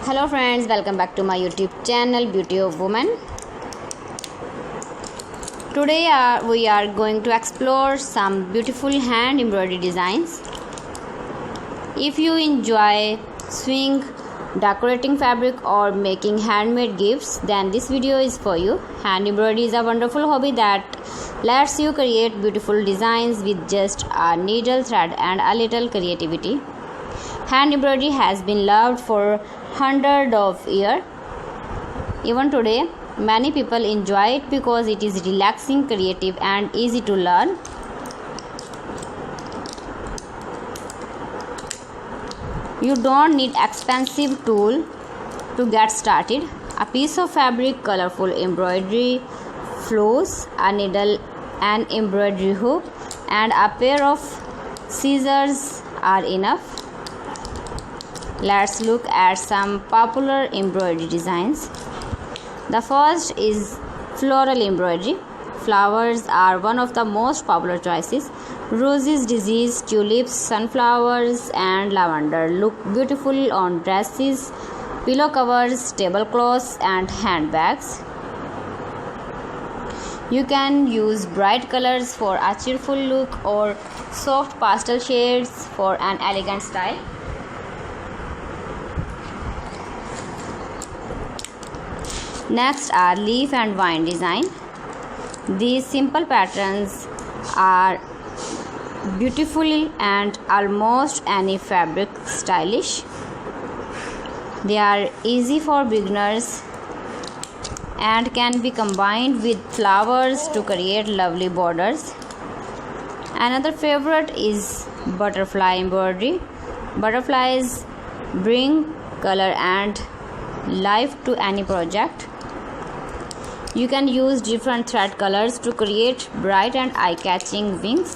Hello friends, welcome back to my YouTube channel Beauty of Woman. Today we are going to explore some beautiful hand embroidery designs. If you enjoy sewing, decorating fabric or making handmade gifts, then this video is for you. Hand embroidery is a wonderful hobby that lets you create beautiful designs with just a needle, thread and a little creativity. Hand embroidery has been loved for hundreds of years. Even today, many people enjoy it because it is relaxing, creative and easy to learn. You don't need expensive tool to get started. A piece of fabric, colorful embroidery flows, a needle, an embroidery hook and a pair of scissors are enough. Let's look at some popular embroidery designs. The first is floral embroidery. Flowers are one of the most popular choices. Roses, daisies, tulips, sunflowers and lavender look beautiful on dresses, pillow covers, tablecloths and handbags. You can use bright colors for a cheerful look or soft pastel shades for an elegant style. Next are leaf and vine design. These simple patterns are beautiful and almost any fabric stylish. They are easy for beginners and can be combined with flowers to create lovely borders. Another favorite is butterfly embroidery. Butterflies bring color and life to any project. You can use different thread colors to create bright and eye-catching wings.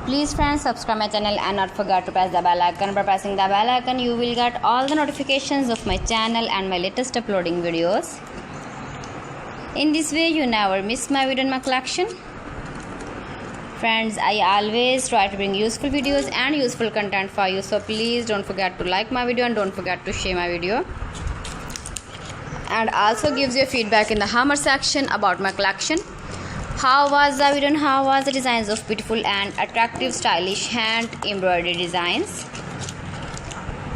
Please friends, subscribe my channel and not forget to press the bell icon. By pressing the bell icon, you will get all the notifications of my channel and my latest uploading videos. In this way, you never miss my video in my collection. Friends, I always try to bring useful videos and useful content for you, so please don't forget to like my video and don't forget to share my video. And also gives your feedback in the hammer section about my collection. How was the video and how was the designs of beautiful and attractive stylish hand embroidery designs?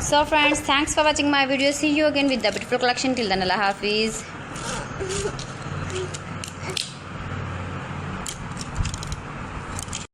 So friends, thanks for watching my video. See you again with the beautiful collection. Till then, Allah Hafiz.